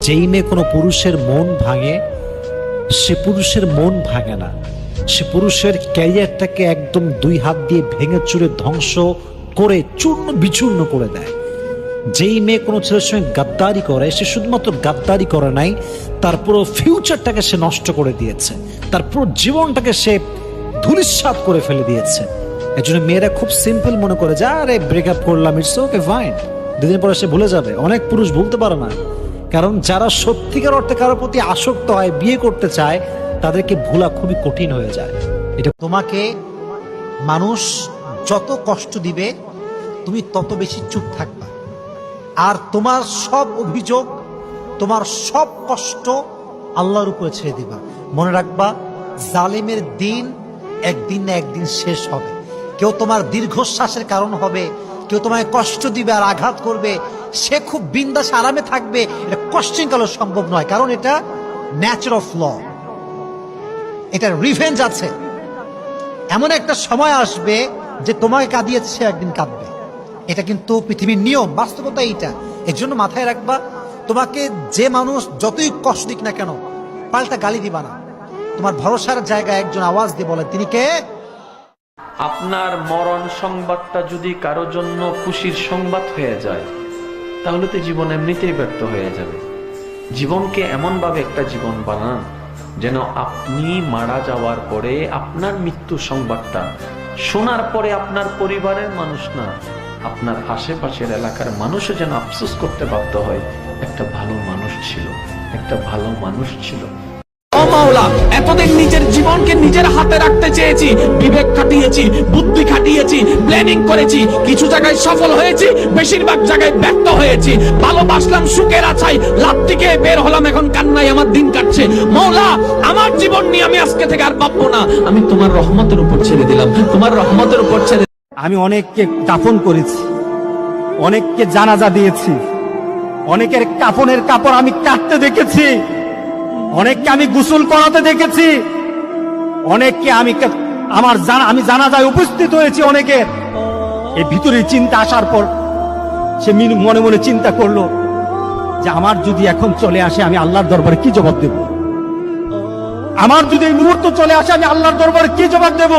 যেই মেয়ে কোনো পুরুষের মন ভাঙে, সে পুরুষের মন ভাঙে না, সে পুরুষের ক্যারিয়ারটাকে একদম দুই হাত দিয়ে ভেঙে চুরে ধ্বংস করে চূর্ণ বিচূর্ণ করে দেয়। যেই মেয়ে কোনো ছেলের সঙ্গে গাদ্দারি করে, সে শুধুমাত্র গাদ্দারি করে নাই, তার পুরো ফিউচারটাকে সে নষ্ট করে দিয়েছে, তার পুরো জীবনটাকে সে ধূলিসাৎ করে ফেলে দিয়েছে। এই জন্য মেয়েরা খুব সিম্পল মনে করে যে আরে ব্রেকআপ করলাম, ইটস ওকে ফাইন, দুদিন পরে সে ভুলে যাবে। অনেক পুরুষ ভুলতে পারে না, কারণ যারা সত্যিকার অর্থে কারোর প্রতি আসক্ত হয়, বিয়ে করতে চায়, তাদেরকে ভোলা খুবই কঠিন হয়ে যায়। এটা তোমাকে মানুষ যত কষ্ট দিবে তুমি তত বেশি চুপ থাকবা, আর তোমার সব অভিযোগ, তোমার সব কষ্ট আল্লাহর উপরে ছেড়ে দিবা। মনে রাখবা, জালেমের দিন একদিন না একদিন শেষ হবে। কেউ তোমার দীর্ঘশ্বাসের কারণ হবে, কেউ তোমায় কষ্ট দিবে আর আঘাত করবে, সে খুব বিন্দাস আরামে থাকবে, এটা কোশ্চিনকালও সম্ভব নয়, কারণ এটা ন্যাচার অফ ল, এটা রিভেঞ্জ আছে। এমন একটা সময় আসবে যে তোমাকে কাঁদিয়েছে সে একদিন কাঁদবে, এটা কিন্তু পৃথিবীর নিয়ম, বাস্তবতা এইটা। এর জন্য মাথায় রাখবা, তোমাকে যে মানুষ যতই কষ্ট দিক না কেন, পাল্টা গালি দিবা না। তোমার ভরসার জায়গায় একজন আওয়াজ দিয়ে বলে, তিনি কে? আপনার মরণ সংবাদটা যদি কারো জন্য খুশির সংবাদ হয়ে যায়, তাহলে তো জীবন এমনিতেই ব্যর্থ হয়ে যাবে। জীবনকে এমন ভাবে একটা জীবন বানান যেন আপনি মারা যাওয়ার পরে আপনার মৃত্যু সংবাদটা শোনার পরে আপনার পরিবারের মানুষ না, আপনার আশেপাশের এলাকার মানুষও যেন আফসোস করতে বাধ্য হয়, একটা ভালো মানুষ ছিল, একটা ভালো মানুষ ছিল। ও মাওলা, এতদিন নিজের জীবনকে নিজের হাতে রাখতে চেয়েছি, বিবেক খাটিয়েছি, বুদ্ধি খাটিয়েছি, প্ল্যানিং করেছি, কিছু জায়গায় সফল হয়েছি, বেশিরভাগ জায়গায় ব্যর্থ হয়েছি। ভালোবাসলাম সুখের আছায়, লাভ থেকে বের হলাম, এখন কান্নায় আমার দিন কাটছে। মাওলা, আমার জীবন নিয়ে আমি আজকে থেকে আর ভাববো না, আমি তোমার রহমতের উপর ছেড়ে দিলাম, তোমার রহমতের উপর ছেড়ে। আমি অনেককে দাফন করেছি, অনেককে জানাজা দিয়েছি, অনেকের কাফনের কাপড় আমি কাটতে দেখেছি, অনেককে আমি গোসল করাতে দেখেছি, অনেককে আমি জানাজায় উপস্থিত হয়েছি। অনেকের এই ভিতরে চিন্তা আসার পর সে মনে মনে চিন্তা করলো যে আমার যদি এখন চলে আসে, আমি আল্লাহর দরবারে কি জবাব দেব? আমার যদি এই মুহূর্ত চলে আসে, আমি আল্লাহর দরবারে কি জবাব দেব?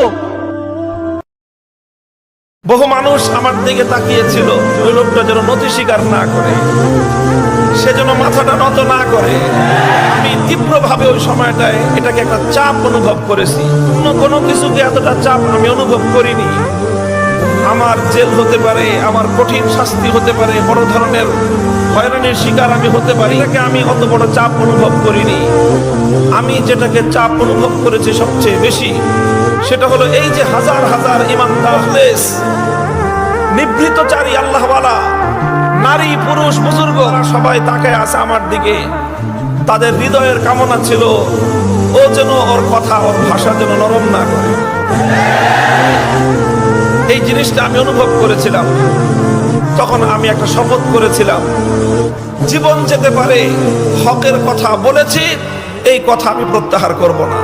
বহু মানুষ আমার দিকে তাকিয়েছিল, ওই লোকটা যেন নতি স্বীকার না করে, সে যেন মাথাটা নত না করে। আমি তীব্রভাবে ওই সময়টায় এটাকে একটা চাপ অনুভব করেছি। কোনো কিছুকে এতটা চাপ আমি অনুভব করিনি। আমার জেল হতে পারে, আমার কঠিন শাস্তি হতে পারে, বড় ধরনের হয়রানির শিকার আমি হতে পারি, এটাকে আমি অত বড় চাপ অনুভব করিনি। আমি যেটাকে চাপ অনুভব করেছি সবচেয়ে বেশি, সেটা হলো এই যে হাজার হাজার ইমানদার নিভৃতচারী আল্লাহওয়ালা নারী পুরুষ বুজুর্গ সবাই তাকায় আছে আমার দিকে। তাদের হৃদয়ের কামনা ছিল ও যেন ওর কথা, ওর ভাষা যেন নরম না করে। এই জিনিসটা আমি অনুভব করেছিলাম। তখন আমি একটা শপথ করেছিলাম, জীবন যেতে পারে, হকের কথা বলেছি, এই কথা আমি প্রত্যাহার করব না।